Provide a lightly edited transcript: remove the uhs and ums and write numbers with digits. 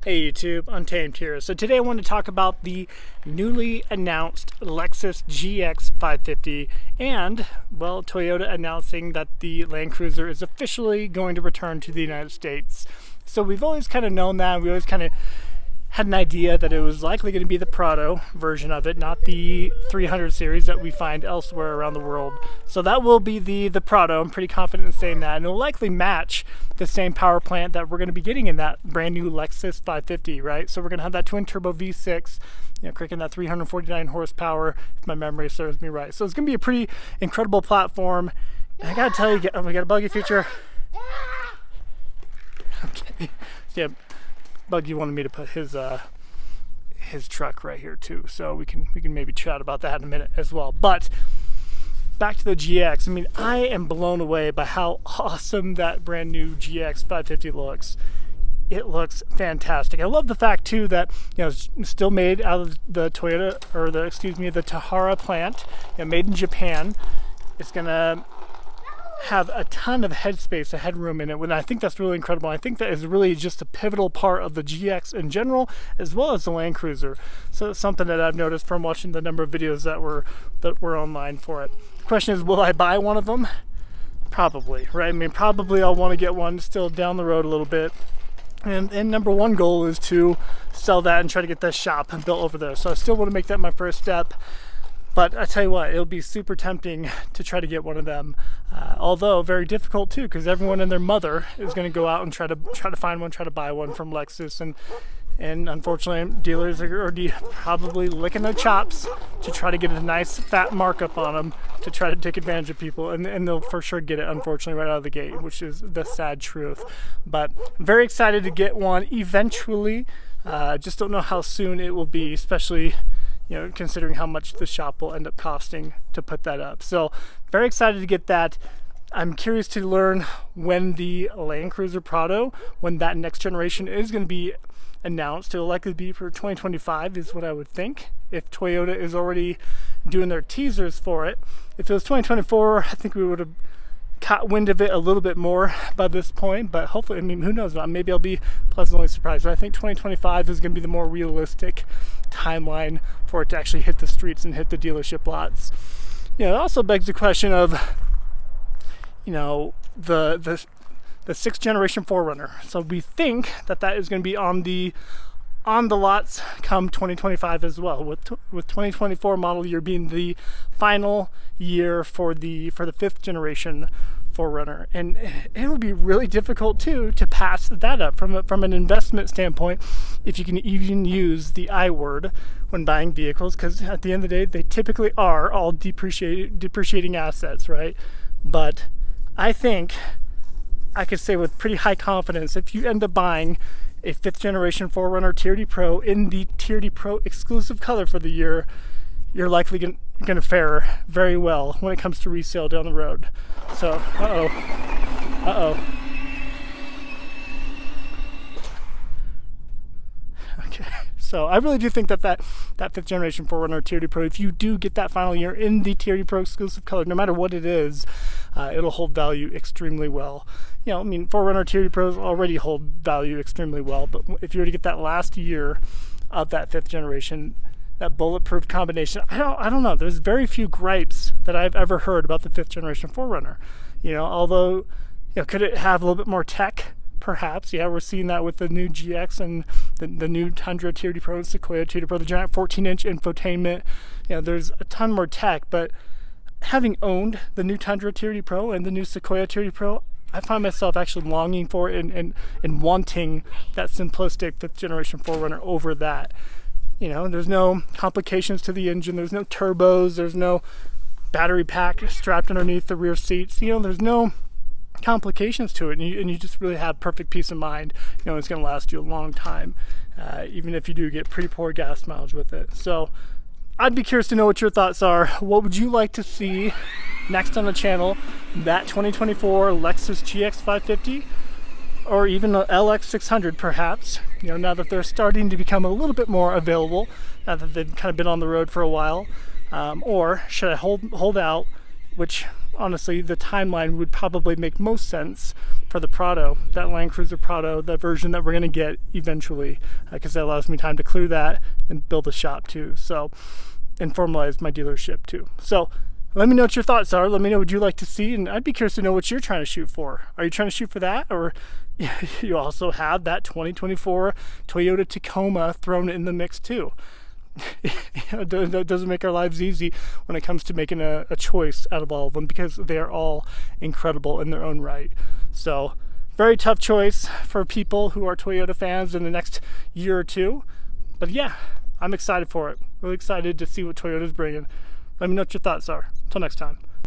Hey YouTube, Untamed here. So today I want to talk about the newly announced Lexus GX550 and, well, Toyota announcing that the Land Cruiser is officially going to return to the United States. So we've always kind of known that. We always kind of had an idea that it was likely going to be the Prado version of it, not the 300 series that we find elsewhere around the world. So that will be the Prado. I'm pretty confident in saying that, and it'll likely match the same power plant that we're going to be getting in that brand new Lexus 550, right? So we're going to have that twin turbo V6, cracking that 349 horsepower, if my memory serves me right. So it's going to be a pretty incredible platform. And I got to tell you, we got a buggy feature. Okay, yeah. Buggy wanted me to put his truck right here too, so we can maybe chat about that in a minute as well. But back to the GX. I mean, I am blown away by how awesome that brand new GX550 looks. It looks fantastic. I love the fact too that it's still made out of the Toyota, or the Tahara plant, made in Japan. It's gonna have a ton of headspace, a headroom in it, and I think that's really incredible. I think that is really just a pivotal part of the GX in general, as well as the Land Cruiser. So it's something that I've noticed from watching the number of videos that were online for it. The question is, will I buy one of them? Probably, right? I mean, probably I'll want to get one still down the road a little bit. And number one goal is to sell that and try to get that shop built over there. So I still want to make that my first step. But I tell you what, it'll be super tempting to try to get one of them, although very difficult too, because everyone and their mother is going to go out and try to find one, try to buy one from Lexus, and unfortunately, dealers are already probably licking their chops to try to get a nice fat markup on them to try to take advantage of people, and they'll for sure get it, unfortunately, right out of the gate, which is the sad truth. But I'm very excited to get one eventually. Just don't know how soon it will be, especially considering how much the shop will end up costing to put that up. So very excited to get that. I'm curious to learn when the Land Cruiser Prado, when that next generation is going to be announced. It'll likely be for 2025 is what I would think, if Toyota is already doing their teasers for it. If it was 2024, I think we would have caught wind of it a little bit more by this point, but hopefully, I mean, who knows, maybe I'll be pleasantly surprised. But I think 2025 is going to be the more realistic timeline for it to actually hit the streets and hit the dealership lots. It also begs the question of the sixth generation 4Runner. So we think that is going to be on the lots come 2025 as well, with 2024 model year being the final year for the fifth generation 4Runner, and it would be really difficult too to pass that up from an investment standpoint, if you can even use the I word when buying vehicles, because at the end of the day they typically are all depreciating assets, right? But I think I could say with pretty high confidence, if you end up buying a fifth generation 4Runner TRD Pro in the TRD Pro exclusive color for the year, you're likely going to fare very well when it comes to resale down the road. So, okay, so I really do think that fifth generation 4Runner TRD Pro, if you do get that final year in the TRD Pro exclusive color, no matter what it is, it'll hold value extremely well. I mean, 4Runner TRD Pros already hold value extremely well, but if you were to get that last year of that fifth generation, that bulletproof combination, I don't know. There's very few gripes that I've ever heard about the fifth generation 4Runner. Although, could it have a little bit more tech? Perhaps. Yeah, we're seeing that with the new GX and the new Tundra TRD Pro, Sequoia TRD Pro, the giant 14-inch infotainment. There's a ton more tech, but having owned the new Tundra TRD Pro and the new Sequoia TRD Pro, I find myself actually longing for it and wanting that simplistic fifth generation 4Runner over that. There's no complications to the engine, there's no turbos, there's no battery pack strapped underneath the rear seats. There's no complications to it, and you just really have perfect peace of mind. It's going to last you a long time, even if you do get pretty poor gas mileage with it. So I'd be curious to know what your thoughts are. What would you like to see next on the channel? That 2024 Lexus GX550, or even an LX600 perhaps, now that they're starting to become a little bit more available, now that they've kind of been on the road for a while, or should I hold out, which honestly the timeline would probably make most sense for the Prado, that Land Cruiser Prado, the version that we're going to get eventually, because that allows me time to clear that and build a shop too. So, and formalize my dealership too. So let me know what your thoughts are. Let me know what you'd like to see, and I'd be curious to know what you're trying to shoot for. Are you trying to shoot for that, or you also have that 2024 Toyota Tacoma thrown in the mix too? That doesn't make our lives easy when it comes to making a choice out of all of them, because they're all incredible in their own right. So very tough choice for people who are Toyota fans in the next year or two. But yeah, I'm excited for it. Really excited to see what Toyota's bringing. Let me know what your thoughts are. Until next time.